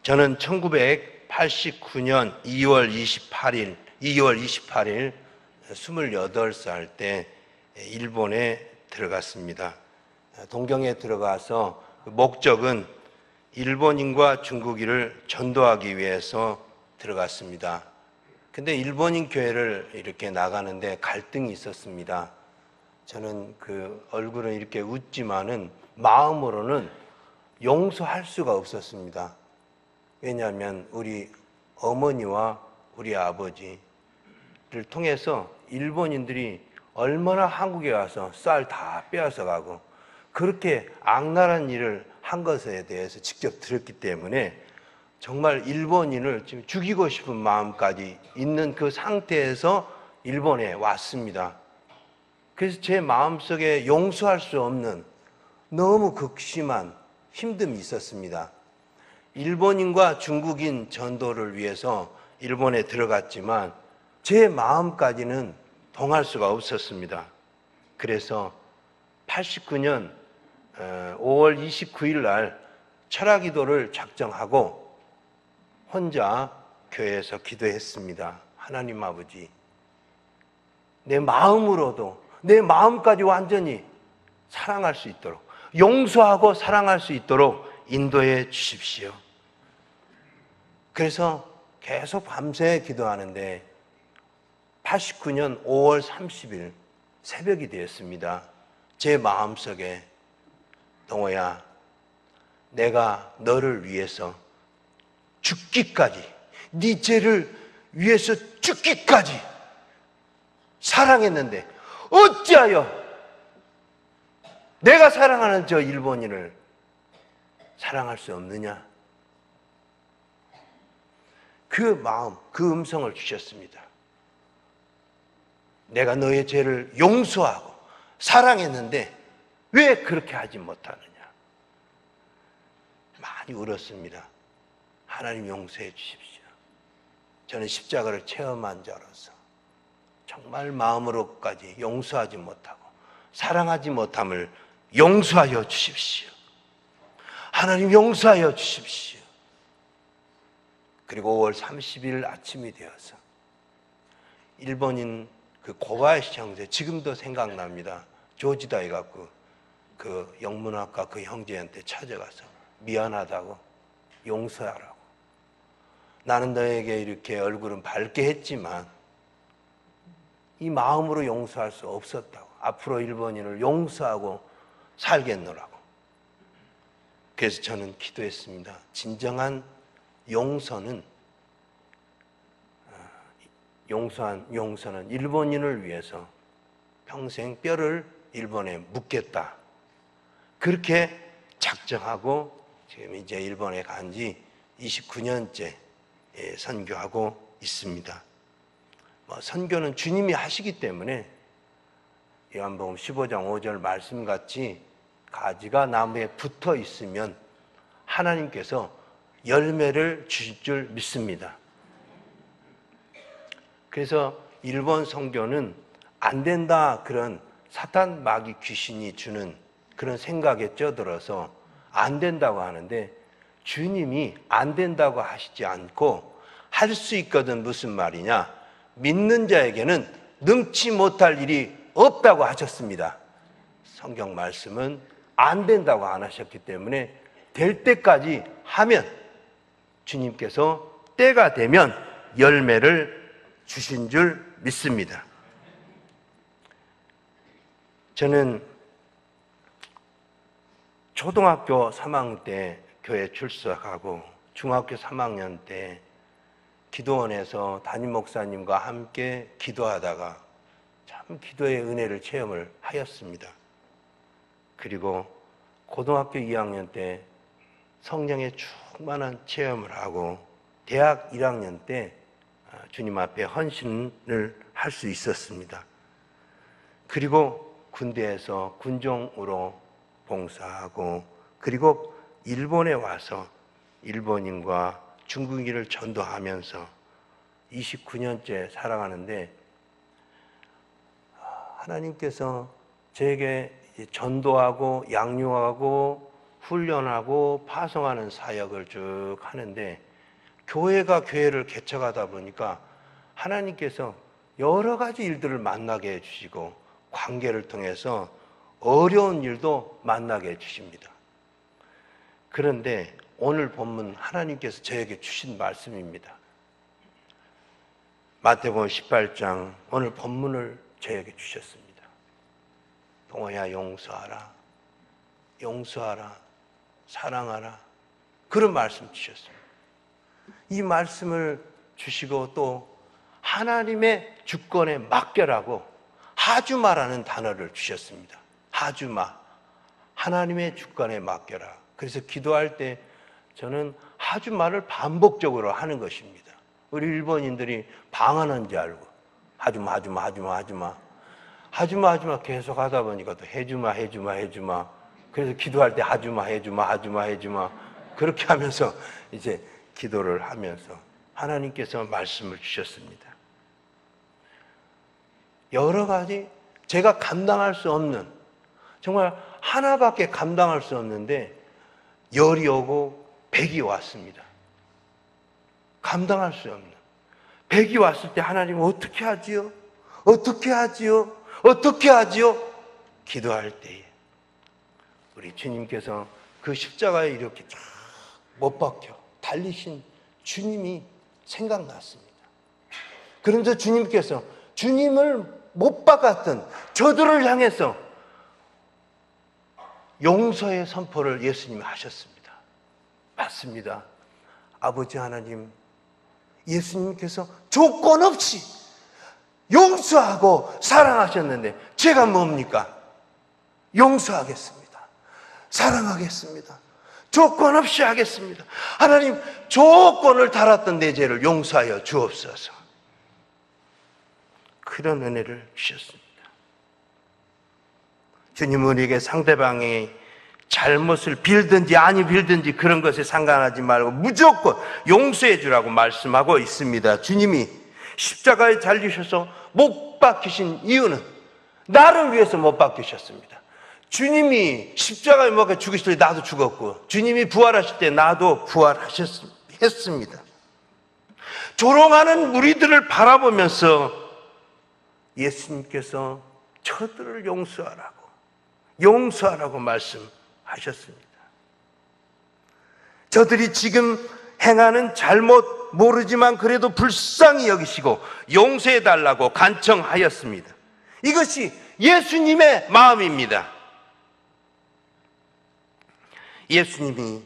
저는 1989년 2월 28일 28살 때 일본에 들어갔습니다. 동경에 들어가서 목적은 일본인과 중국인을 전도하기 위해서 들어갔습니다. 근데 일본인 교회를 이렇게 나가는데 갈등이 있었습니다. 저는 그 얼굴은 이렇게 웃지만은 마음으로는 용서할 수가 없었습니다. 왜냐하면 우리 어머니와 우리 아버지를 통해서 일본인들이 얼마나 한국에 와서 쌀 다 빼앗아 가고 그렇게 악랄한 일을 한 것에 대해서 직접 들었기 때문에 정말 일본인을 지금 죽이고 싶은 마음까지 있는 그 상태에서 일본에 왔습니다. 그래서 제 마음속에 용서할 수 없는 너무 극심한 힘듦이 있었습니다. 일본인과 중국인 전도를 위해서 일본에 들어갔지만 제 마음까지는 동할 수가 없었습니다. 그래서 89년 5월 29일 날 철학기도를 작정하고 혼자 교회에서 기도했습니다. 하나님 아버지, 내 마음으로도 내 마음까지 완전히 사랑할 수 있도록, 용서하고 사랑할 수 있도록 인도해 주십시오. 그래서 계속 밤새 기도하는데 89년 5월 30일 새벽이 되었습니다. 제 마음속에 동호야, 내가 너를 위해서 죽기까지, 네 죄를 위해서 죽기까지 사랑했는데 어찌하여 내가 사랑하는 저 일본인을 사랑할 수 없느냐? 그 마음, 그 음성을 주셨습니다. 내가 너의 죄를 용서하고 사랑했는데 왜 그렇게 하지 못하느냐? 많이 울었습니다. 하나님 용서해 주십시오. 저는 십자가를 체험한 자로서 정말 마음으로까지 용서하지 못하고 사랑하지 못함을 용서하여 주십시오. 하나님 용서하여 주십시오. 그리고 5월 30일 아침이 되어서 일본인 그 고바야시 형제, 지금도 생각납니다. 조지다에 갖고 그 영문학과 그 형제한테 찾아가서 미안하다고, 용서하라고. 나는 너에게 이렇게 얼굴은 밝게 했지만 이 마음으로 용서할 수 없었다고. 앞으로 일본인을 용서하고 살겠노라고. 그래서 저는 기도했습니다. 진정한 용서는 일본인을 위해서 평생 뼈를 일본에 묻겠다. 그렇게 작정하고 지금 이제 일본에 간 지 29년째 선교하고 있습니다. 선교는 주님이 하시기 때문에 요한복음 15장 5절 말씀같이 가지가 나무에 붙어 있으면 하나님께서 열매를 주실 줄 믿습니다. 그래서 일본 선교는 안 된다, 그런 사탄 마귀 귀신이 주는 그런 생각에 쩌들어서 안 된다고 하는데 주님이 안 된다고 하시지 않고 할 수 있거든. 무슨 말이냐? 믿는 자에게는 능치 못할 일이 없다고 하셨습니다. 성경 말씀은 안 된다고 안 하셨기 때문에 될 때까지 하면 주님께서 때가 되면 열매를 주신 줄 믿습니다. 저는 초등학교 3학년 때 교회 출석하고 중학교 3학년 때 기도원에서 담임 목사님과 함께 기도하다가 참 기도의 은혜를 체험을 하였습니다. 그리고 고등학교 2학년 때 성령의 충만한 체험을 하고 대학 1학년 때 주님 앞에 헌신을 할 수 있었습니다. 그리고 군대에서 군종으로 봉사하고 그리고 일본에 와서 일본인과 중국인을 전도하면서 29년째 살아가는데 하나님께서 제게 전도하고 양육하고 훈련하고 파송하는 사역을 쭉 하는데, 교회가 교회를 개척하다 보니까 하나님께서 여러 가지 일들을 만나게 해주시고 관계를 통해서 어려운 일도 만나게 해주십니다. 그런데 오늘 본문 하나님께서 저에게 주신 말씀입니다. 마태복음 18장 오늘 본문을 저에게 주셨습니다. 동호야, 용서하라, 용서하라, 사랑하라, 그런 말씀 주셨습니다. 이 말씀을 주시고 또 하나님의 주권에 맡겨라고 하주마라는 단어를 주셨습니다. 하주마, 하나님의 주권에 맡겨라. 그래서 기도할 때 저는 하주마를 반복적으로 하는 것입니다. 우리 일본인들이 방언한 줄 알고 하주마, 하주마, 하주마, 하주마, 하주마, 하주마 계속 하다 보니까 또 해주마, 해주마, 해주마. 그래서 기도할 때 하주마, 해주마, 하주마, 해주마, 그렇게 하면서 이제 기도를 하면서 하나님께서 말씀을 주셨습니다. 여러 가지 제가 감당할 수 없는, 정말 하나밖에 감당할 수 없는데 열이 오고 백이 왔습니다. 감당할 수 없는 백이 왔을 때 하나님 어떻게 하지요? 어떻게 하지요? 어떻게 하지요? 기도할 때에 우리 주님께서 그 십자가에 이렇게 쫙 못 박혀 달리신 주님이 생각났습니다. 그런데 주님께서 주님을 못 박았던 저들을 향해서 용서의 선포를 예수님이 하셨습니다. 맞습니다. 아버지 하나님, 예수님께서 조건 없이 용서하고 사랑하셨는데 제가 뭡니까? 용서하겠습니다. 사랑하겠습니다. 조건 없이 하겠습니다. 하나님, 조건을 달았던 내 죄를 용서하여 주옵소서. 그런 은혜를 주셨습니다. 주님은 우리에게 상대방이 잘못을 빌든지 아니 빌든지 그런 것에 상관하지 말고 무조건 용서해 주라고 말씀하고 있습니다. 주님이 십자가에 달리셔서 못 박히신 이유는 나를 위해서 못 박히셨습니다. 주님이 십자가에 못 박혀 죽으실 때 나도 죽었고, 주님이 부활하실 때 나도 부활했습니다. 조롱하는 무리들을 바라보면서 예수님께서 저들을 용서하라고 말씀하셨습니다. 저들이 지금 행하는 잘못 모르지만 그래도 불쌍히 여기시고 용서해달라고 간청하였습니다. 이것이 예수님의 마음입니다. 예수님이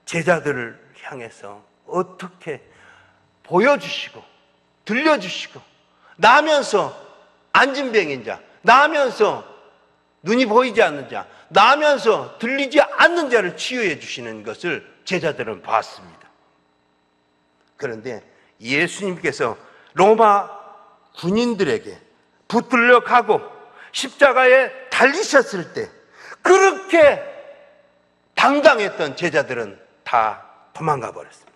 제자들을 향해서 어떻게 보여주시고 들려주시고, 나면서 앉은 병인 자, 나면서 눈이 보이지 않는 자, 나면서 들리지 않는 자를 치유해 주시는 것을 제자들은 봤습니다. 그런데 예수님께서 로마 군인들에게 붙들려 가고 십자가에 달리셨을 때 그렇게 당당했던 제자들은 다 도망가 버렸습니다.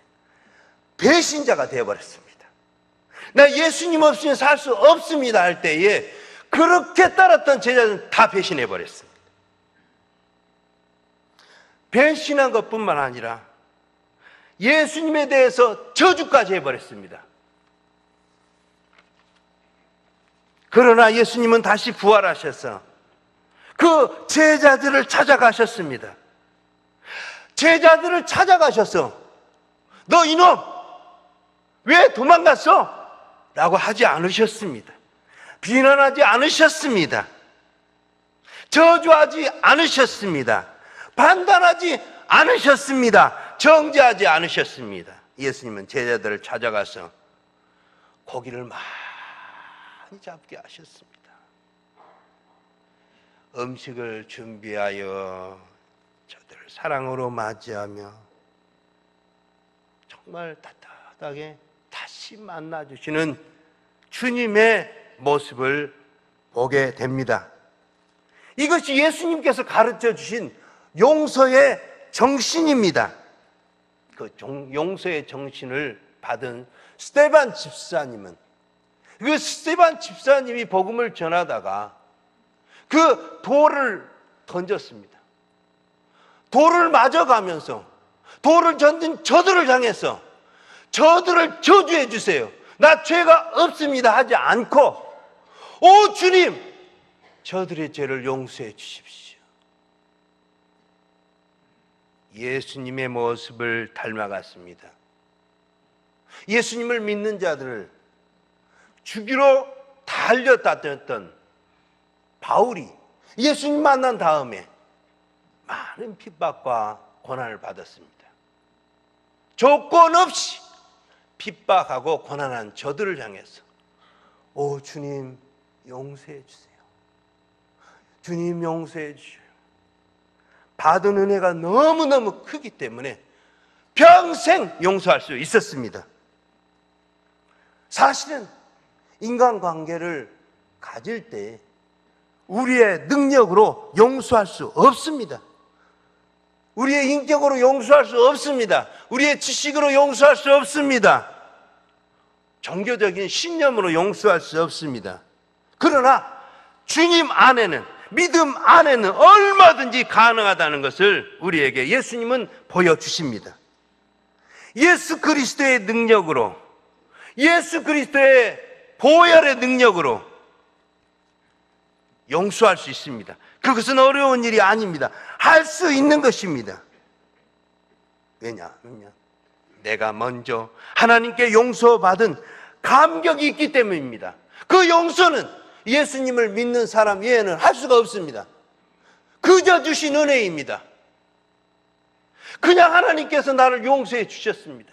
배신자가 되어버렸습니다. 나 예수님 없이는 살 수 없습니다 할 때에 그렇게 따랐던 제자들은 다 배신해 버렸습니다. 배신한 것뿐만 아니라 예수님에 대해서 저주까지 해버렸습니다. 그러나 예수님은 다시 부활하셔서 그 제자들을 찾아가셨습니다. 제자들을 찾아가셔서 너 이놈 왜 도망갔어? 라고 하지 않으셨습니다. 비난하지 않으셨습니다. 저주하지 않으셨습니다. 판단하지 않으셨습니다. 정죄하지 않으셨습니다. 예수님은 제자들을 찾아가서 고기를 많이 잡게 하셨습니다. 음식을 준비하여 저들을 사랑으로 맞이하며 정말 따뜻하게 다시 만나주시는 주님의 모습을 보게 됩니다. 이것이 예수님께서 가르쳐 주신 용서의 정신입니다. 그 용서의 정신을 받은 스데반 집사님은, 그 스데반 집사님이 복음을 전하다가 그 돌을 던졌습니다. 돌을 맞아가면서 돌을 던진 저들을 향해서 저들을 저주해 주세요. 나 죄가 없습니다 하지 않고 오 주님 저들의 죄를 용서해 주십시오. 예수님의 모습을 닮아갔습니다. 예수님을 믿는 자들을 죽이러 달려다녔던 바울이 예수님 만난 다음에 많은 핍박과 고난을 받았습니다. 조건 없이 핍박하고 고난한 저들을 향해서 오 주님 용서해 주세요. 주님 용서해 주세요. 받은 은혜가 너무너무 크기 때문에 평생 용서할 수 있었습니다. 사실은 인간관계를 가질 때 우리의 능력으로 용서할 수 없습니다. 우리의 인격으로 용서할 수 없습니다. 우리의 지식으로 용서할 수 없습니다. 종교적인 신념으로 용서할 수 없습니다. 그러나 주님 안에는, 믿음 안에는 얼마든지 가능하다는 것을 우리에게 예수님은 보여주십니다. 예수 그리스도의 능력으로, 예수 그리스도의 보혈의 능력으로 용서할 수 있습니다. 그것은 어려운 일이 아닙니다. 할 수 있는 것입니다. 왜냐하면 내가 먼저 하나님께 용서받은 감격이 있기 때문입니다. 그 용서는 예수님을 믿는 사람 외에는 할 수가 없습니다. 그저 주신 은혜입니다. 그냥 하나님께서 나를 용서해 주셨습니다.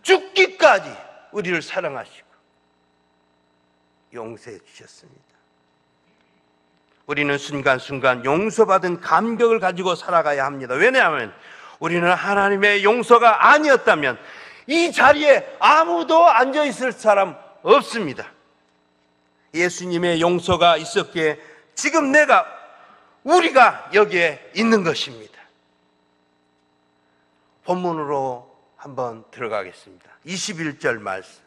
죽기까지 우리를 사랑하시고 용서해 주셨습니다. 우리는 순간순간 용서받은 감격을 가지고 살아가야 합니다. 왜냐하면 우리는 하나님의 용서가 아니었다면 이 자리에 아무도 앉아있을 사람 없습니다. 예수님의 용서가 있었기에 지금 우리가 여기에 있는 것입니다. 본문으로 한번 들어가겠습니다. 21절 말씀.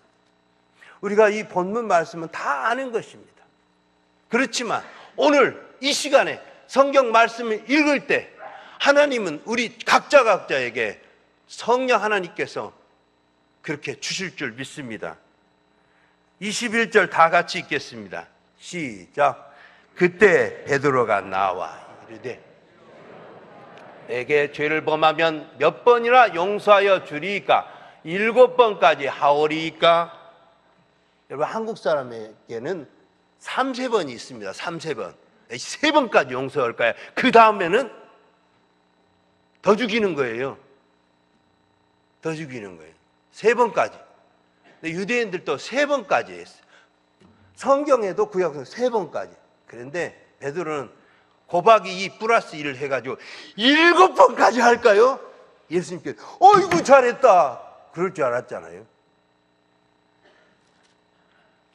우리가 이 본문 말씀은 다 아는 것입니다. 그렇지만 오늘 이 시간에 성경 말씀을 읽을 때 하나님은 우리 각자에게 성령 하나님께서 그렇게 주실 줄 믿습니다. 21절 다 같이 읽겠습니다. 시작. 그때 베드로가 나와 이르되 내게 죄를 범하면 몇 번이나 용서하여 주리이까? 7번까지 하오리이까? 여러분 한국 사람에게는 3세번이 있습니다. 3세번. 3번까지 용서할까요? 그 다음에는 더 죽이는 거예요. 더 죽이는 거예요. 3번까지. 유대인들도 3번까지 했어요. 성경에도 구약성경 3번까지. 그런데 베드로는 곱하기 2 플러스 1을 해가지고 7번까지 할까요? 예수님께서 어이구 잘했다 그럴 줄 알았잖아요.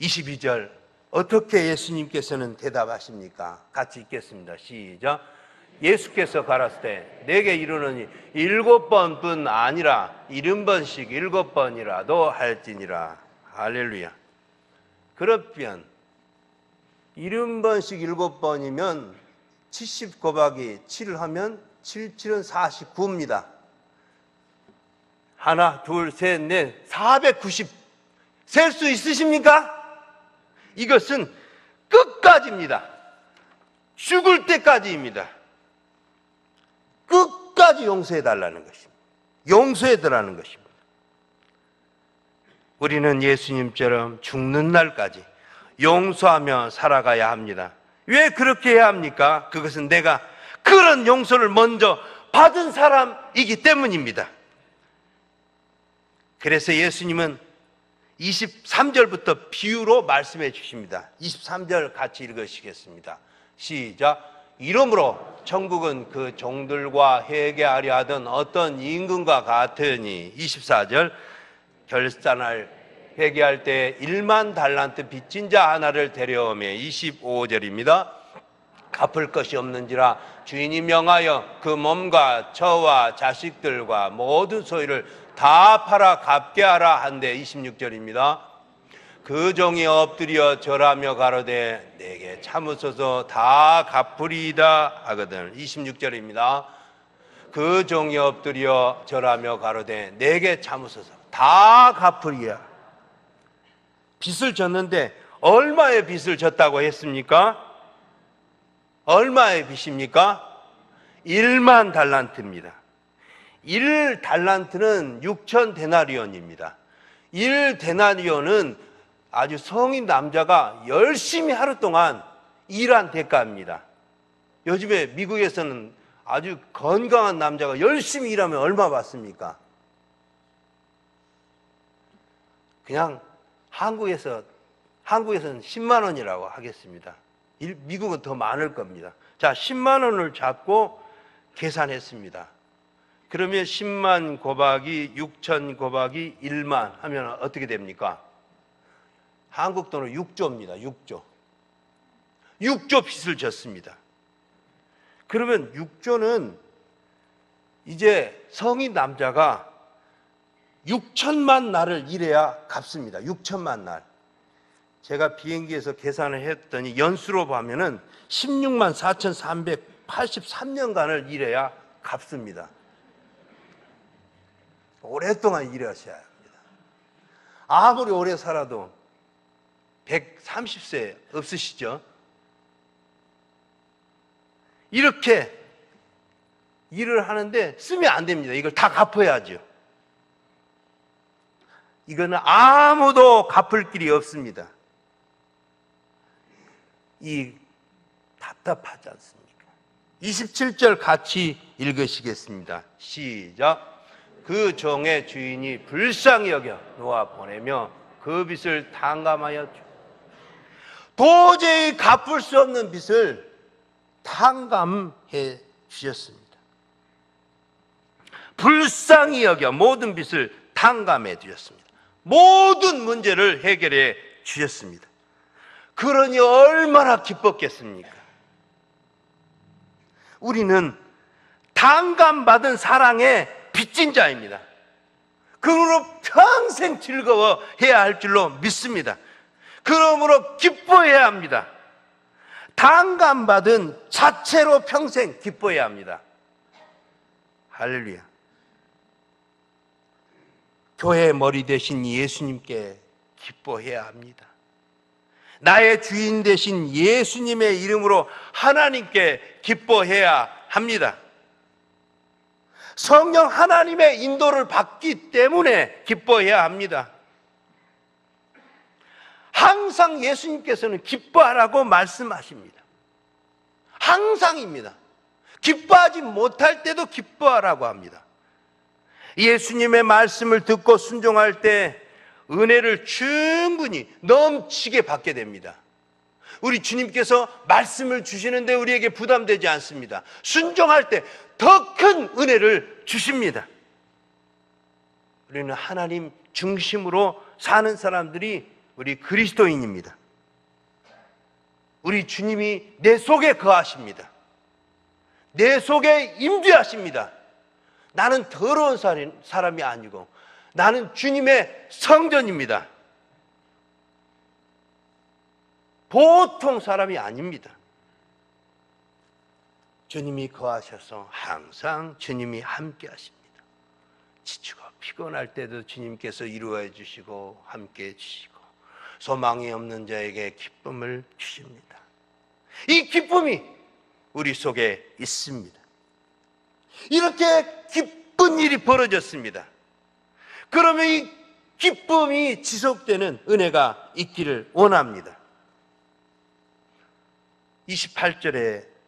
22절 어떻게 예수님께서는 대답하십니까? 같이 읽겠습니다. 시작. 예수께서 가라사대 때 내게 이르노니 7번뿐 아니라 70번씩 7번이라도 할지니라. 할렐루야. 그러면 70번씩 7번이면 70 곱하기 7을 하면 77은 49입니다. 하나, 둘, 셋, 넷, 490 셀 수 있으십니까? 이것은 끝까지입니다. 죽을 때까지입니다. 끝까지 용서해달라는 것입니다. 용서해달라는 것입니다. 우리는 예수님처럼 죽는 날까지 용서하며 살아가야 합니다. 왜 그렇게 해야 합니까? 그것은 내가 그런 용서를 먼저 받은 사람이기 때문입니다. 그래서 예수님은 23절부터 비유로 말씀해 주십니다. 23절 같이 읽으시겠습니다. 시작. 이러므로 천국은 그 종들과 회개하려 하던 어떤 임금과 같으니 24절 결산할 회개할 때 1만 달란트 빚진 자 하나를 데려오매 25절입니다. 갚을 것이 없는지라 주인이 명하여 그 몸과 저와 자식들과 모든 소유를 다 팔아 갚게 하라 한데 26절입니다. 그 종이 엎드려 절하며 가로되 내게 참으소서 다 갚으리이다 하거든. 26절입니다. 그 종이 엎드려 절하며 가로되 내게 참으소서 다 갚으리야. 빚을 졌는데 얼마의 빚을 졌다고 했습니까? 얼마의 빚입니까? 1만 달란트입니다. 1달란트는 6천 데나리온입니다. 1데나리온은 아주 성인 남자가 열심히 하루 동안 일한 대가입니다. 요즘에 미국에서는 아주 건강한 남자가 열심히 일하면 얼마 받습니까? 그냥 한국에서는 10만 원이라고 하겠습니다. 미국은 더 많을 겁니다. 자, 10만 원을 잡고 계산했습니다. 그러면 10만 곱하기 6천 곱하기 1만 하면 어떻게 됩니까? 한국 돈으로 6조입니다. 6조. 6조 빚을 졌습니다. 그러면 6조는 이제 성인 남자가 6천만 날을 일해야 갚습니다. 6천만 날. 제가 비행기에서 계산을 했더니 연수로 보면은 16만 4,383년간을 일해야 갚습니다. 오랫동안 일하셔야 합니다. 아무리 오래 살아도 130세 없으시죠? 이렇게 일을 하는데 쓰면 안 됩니다. 이걸 다 갚아야죠. 이거는 아무도 갚을 길이 없습니다. 이 답답하지 않습니까? 27절 같이 읽으시겠습니다. 시작. 그 종의 주인이 불쌍히 여겨 놓아 보내며 그 빚을 탕감하여 주. 도저히 갚을 수 없는 빚을 탕감해 주셨습니다. 불쌍히 여겨 모든 빚을 탕감해 주셨습니다. 모든 문제를 해결해 주셨습니다. 그러니 얼마나 기뻤겠습니까? 우리는 탕감받은 사랑의 빚진 자입니다. 그러므로 평생 즐거워해야 할 줄로 믿습니다. 그러므로 기뻐해야 합니다. 탕감받은 자체로 평생 기뻐해야 합니다. 할렐루야. 교회의 머리 되신 예수님께 기뻐해야 합니다. 나의 주인 되신 예수님의 이름으로 하나님께 기뻐해야 합니다. 성령 하나님의 인도를 받기 때문에 기뻐해야 합니다. 항상 예수님께서는 기뻐하라고 말씀하십니다. 항상입니다. 기뻐하지 못할 때도 기뻐하라고 합니다. 예수님의 말씀을 듣고 순종할 때 은혜를 충분히 넘치게 받게 됩니다. 우리 주님께서 말씀을 주시는데 우리에게 부담되지 않습니다. 순종할 때 더 큰 은혜를 주십니다. 우리는 하나님 중심으로 사는 사람들이 우리 그리스도인입니다. 우리 주님이 내 속에 거하십니다. 내 속에 임재하십니다. 나는 더러운 사람이 아니고 나는 주님의 성전입니다. 보통 사람이 아닙니다. 주님이 거하셔서 항상 주님이 함께 하십니다. 지치고 피곤할 때도 주님께서 이루어 주시고 함께 해주시고 소망이 없는 자에게 기쁨을 주십니다. 이 기쁨이 우리 속에 있습니다. 이렇게 기쁜 일이 벌어졌습니다. 그러면 이 기쁨이 지속되는 은혜가 있기를 원합니다. 28절에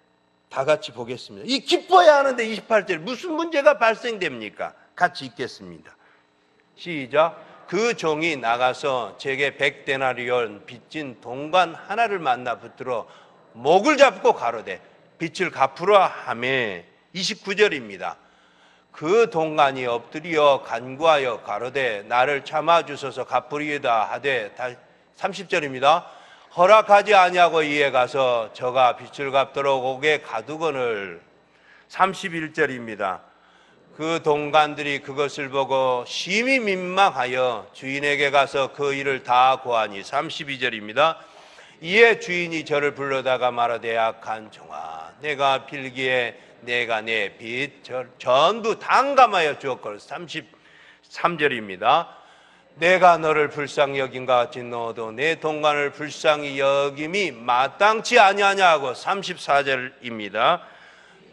다 같이 보겠습니다. 이 기뻐야 하는데 28절에 무슨 문제가 발생됩니까? 같이 읽겠습니다. 시작. 그 종이 나가서 제게 100데나리온 빚진 동관 하나를 만나 붙들어 목을 잡고 가로되 빚을 갚으라 하매 29절입니다. 그 동관이 엎드려 간구하여 가로되 나를 참아주소서 갚으리이다 하되 30절입니다. 허락하지 아니하고 이에 가서 저가 빚을 갚도록 옥에 가두거늘. 31절입니다. 그 동관들이 그것을 보고 심히 민망하여 주인에게 가서 그 일을 다 고하니 32절입니다. 이에 주인이 저를 불러다가 말하되 악한 종아, 내가 빌기에 내가 내 빚 전부 탕감하여 주었거늘. 33절입니다. 내가 너를 불쌍히 여긴 것 같이 너도 내 동관을 불쌍히 여김이 마땅치 아니하냐고. 34절입니다.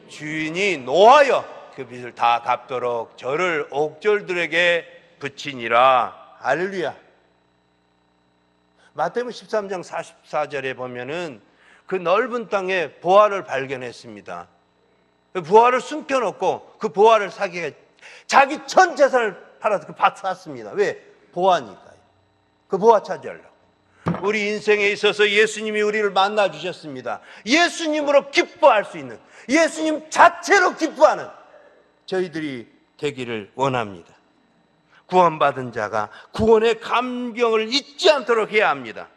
주인이 노하여 그 빚을 다 갚도록 저를 옥졸들에게 붙이니라. 할렐루야. 마태복음 13장 44절에 보면은 그 넓은 땅에 보화를 발견했습니다. 보화를 숨겨놓고 그 보화를 사기 위해 자기 전 재산을 팔아서 그 밭 샀습니다. 왜? 보화니까요. 그 보화 차지하려고. 우리 인생에 있어서 예수님이 우리를 만나 주셨습니다. 예수님으로 기뻐할 수 있는, 예수님 자체로 기뻐하는 저희들이 되기를 원합니다. 구원받은 자가 구원의 감격을 잊지 않도록 해야 합니다.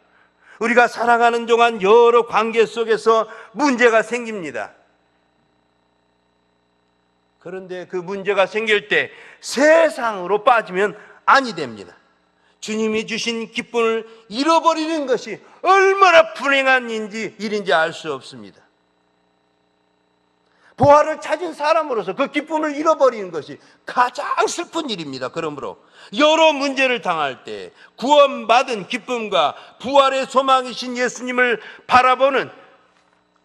우리가 살아가는 동안 여러 관계 속에서 문제가 생깁니다. 그런데 그 문제가 생길 때 세상으로 빠지면 아니 됩니다. 주님이 주신 기쁨을 잃어버리는 것이 얼마나 불행한 일인지 알 수 없습니다. 보화를 찾은 사람으로서 그 기쁨을 잃어버리는 것이 가장 슬픈 일입니다. 그러므로 여러 문제를 당할 때 구원받은 기쁨과 부활의 소망이신 예수님을 바라보는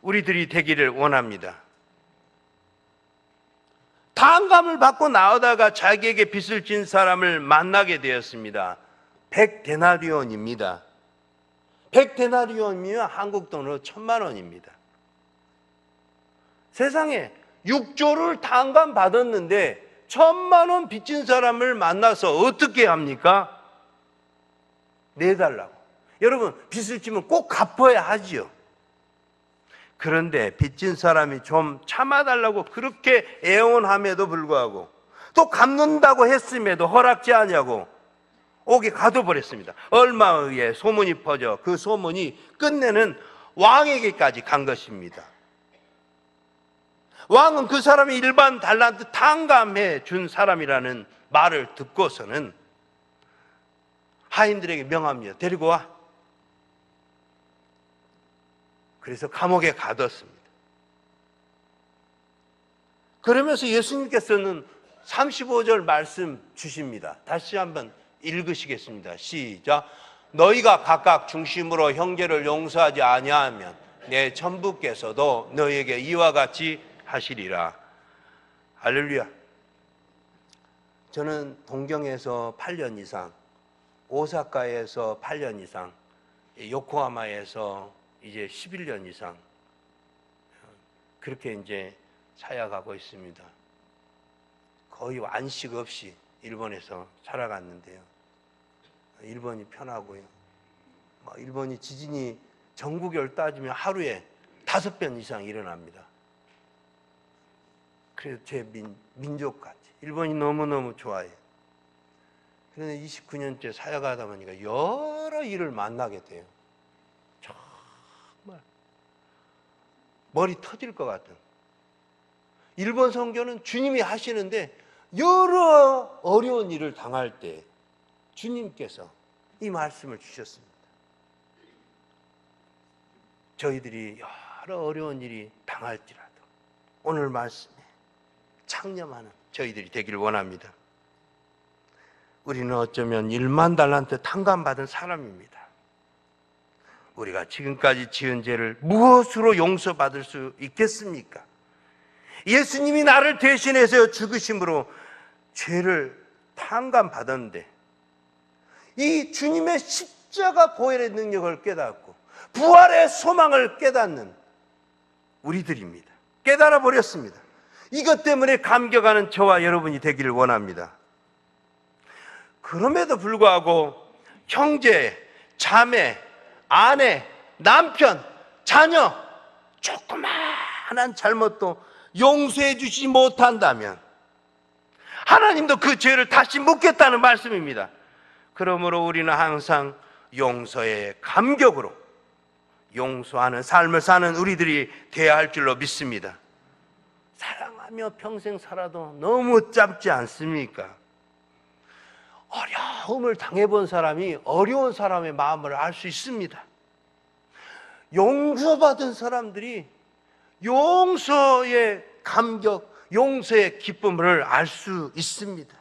우리들이 되기를 원합니다. 탕감을 받고 나오다가 자기에게 빚을 진 사람을 만나게 되었습니다. 100데나리온입니다. 100데나리온이면 한국 돈으로 1000만 원입니다. 세상에 6조를 탕감 받았는데 1000만 원 빚진 사람을 만나서 어떻게 합니까? 내달라고. 여러분, 빚을 지면 꼭 갚아야 하지요. 그런데 빚진 사람이 좀 참아달라고 그렇게 애원함에도 불구하고 또 갚는다고 했음에도 허락지 않냐고 옥에 가둬버렸습니다. 얼마 후에 소문이 퍼져 그 소문이 끝내는 왕에게까지 간 것입니다. 왕은 그 사람이 일반 달란트 탕감해 준 사람이라는 말을 듣고서는 하인들에게 명합니다. 데리고 와. 그래서 감옥에 가뒀습니다. 그러면서 예수님께서는 35절 말씀 주십니다. 다시 한번 읽으시겠습니다. 시작. 너희가 각각 중심으로 형제를 용서하지 아니하면 내 천부께서도 너희에게 이와 같이 하시리라. 할렐루야. 저는 동경에서 8년 이상, 오사카에서 8년 이상, 요코하마에서 이제 11년 이상 그렇게 이제 사역하고 있습니다. 거의 안식 없이 일본에서 살아갔는데요. 일본이 편하고요. 일본이 지진이 전국을 따지면 하루에 5번 이상 일어납니다. 그래서 제 민족같이 일본이 너무너무 좋아해요. 그런데 29년째 사역하다 보니까 여러 일을 만나게 돼요. 정말 머리 터질 것 같은. 일본 선교는 주님이 하시는데 여러 어려운 일을 당할 때 주님께서 이 말씀을 주셨습니다. 저희들이 여러 어려운 일이 당할지라도 오늘 말씀에 창념하는 저희들이 되기를 원합니다. 우리는 어쩌면 1만 달란트 탕감받은 사람입니다. 우리가 지금까지 지은 죄를 무엇으로 용서받을 수 있겠습니까? 예수님이 나를 대신해서 죽으심으로 죄를 탕감받았는데 이 주님의 십자가 보혈의 능력을 깨닫고 부활의 소망을 깨닫는 우리들입니다. 깨달아 버렸습니다. 이것 때문에 감격하는 저와 여러분이 되기를 원합니다. 그럼에도 불구하고 형제, 자매, 아내, 남편, 자녀 조그마한 잘못도 용서해 주지 못한다면 하나님도 그 죄를 다시 묻겠다는 말씀입니다. 그러므로 우리는 항상 용서의 감격으로 용서하는 삶을 사는 우리들이 되어야 할 줄로 믿습니다. 사랑하는 용서하며 평생 살아도 너무 짧지 않습니까? 어려움을 당해본 사람이 어려운 사람의 마음을 알 수 있습니다. 용서받은 사람들이 용서의 감격, 용서의 기쁨을 알 수 있습니다.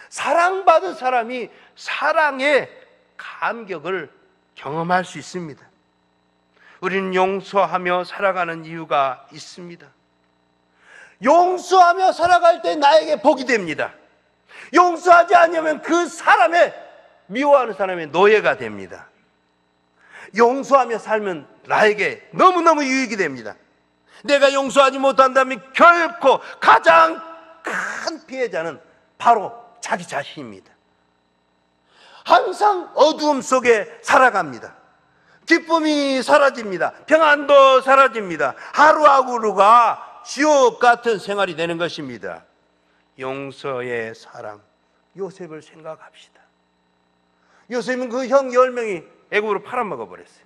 사랑받은 사람이 사랑의 감격을 경험할 수 있습니다. 우리는 용서하며 살아가는 이유가 있습니다. 용서하며 살아갈 때 나에게 복이 됩니다. 용서하지 않으면 그 사람의, 미워하는 사람의 노예가 됩니다. 용서하며 살면 나에게 너무너무 유익이 됩니다. 내가 용서하지 못한다면 결코 가장 큰 피해자는 바로 자기 자신입니다. 항상 어두움 속에 살아갑니다. 기쁨이 사라집니다. 평안도 사라집니다. 하루하루가 지옥 같은 생활이 되는 것입니다. 용서의 사랑, 요셉을 생각합시다. 요셉은 그 형 10명이 애굽으로 팔아먹어 버렸어요.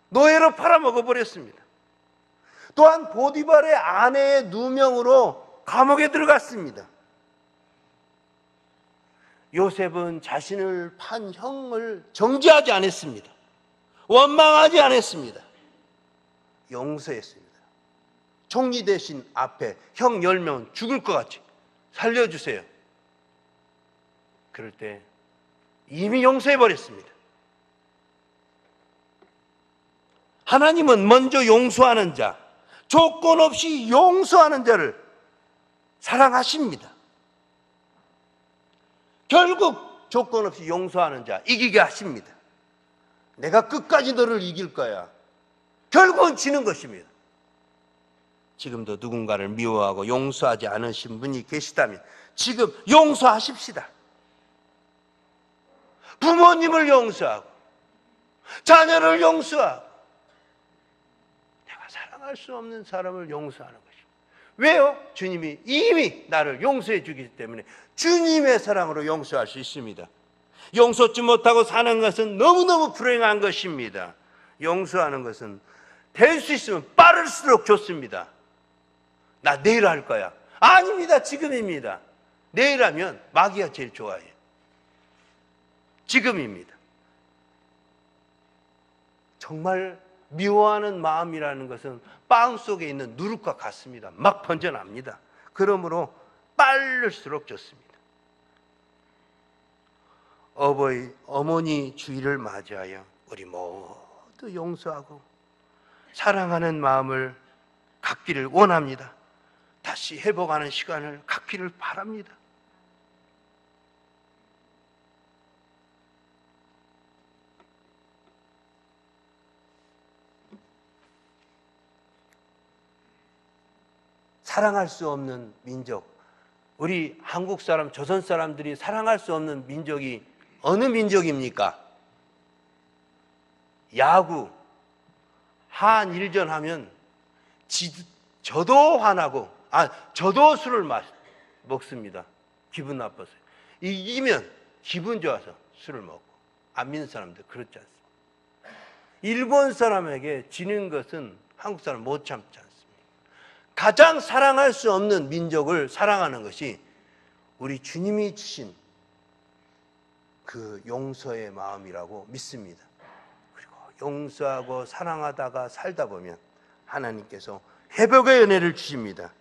노예로 팔아먹어 버렸습니다. 또한 보디발의 아내의 누명으로 감옥에 들어갔습니다. 요셉은 자신을 판 형을 정죄하지 않았습니다. 원망하지 않았습니다. 용서했습니다. 총리 대신 앞에 형 10명 죽을 것 같이 살려주세요. 그럴 때 이미 용서해버렸습니다. 하나님은 먼저 용서하는 자, 조건 없이 용서하는 자를 사랑하십니다. 결국 조건 없이 용서하는 자 이기게 하십니다. 내가 끝까지 너를 이길 거야. 결국은 지는 것입니다. 지금도 누군가를 미워하고 용서하지 않으신 분이 계시다면 지금 용서하십시다. 부모님을 용서하고 자녀를 용서하고 내가 사랑할 수 없는 사람을 용서하는 것입니다. 왜요? 주님이 이미 나를 용서해 주기 때문에 주님의 사랑으로 용서할 수 있습니다. 용서치 못하고 사는 것은 너무너무 불행한 것입니다. 용서하는 것은 될 수 있으면 빠를수록 좋습니다. 나 내일 할 거야. 아닙니다. 지금입니다. 내일 하면 마귀가 제일 좋아해요. 지금입니다. 정말 미워하는 마음이라는 것은 빵 속에 있는 누룩과 같습니다. 막 번져납니다. 그러므로 빠를수록 좋습니다. 어머니 주일을 맞이하여 우리 모두 용서하고 사랑하는 마음을 갖기를 원합니다. 다시 회복하는 시간을 갖기를 바랍니다. 사랑할 수 없는 민족, 우리 한국 사람, 조선 사람들이 사랑할 수 없는 민족이 어느 민족입니까? 야구, 한일전 하면 저도 화나고 저도 술을 먹습니다. 기분 나빠서. 이기면 기분 좋아서 술을 먹고. 안 믿는 사람들 그렇지 않습니다. 일본 사람에게 지는 것은 한국 사람 못 참지 않습니다. 가장 사랑할 수 없는 민족을 사랑하는 것이 우리 주님이 주신 그 용서의 마음이라고 믿습니다. 그리고 용서하고 사랑하다가 살다 보면 하나님께서 회복의 은혜를 주십니다.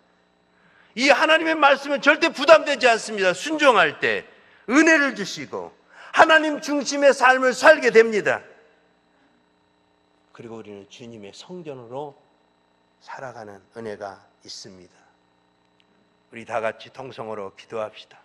이 하나님의 말씀은 절대 부담되지 않습니다. 순종할 때 은혜를 주시고 하나님 중심의 삶을 살게 됩니다. 그리고 우리는 주님의 성전으로 살아가는 은혜가 있습니다. 우리 다 같이 통성으로 기도합시다.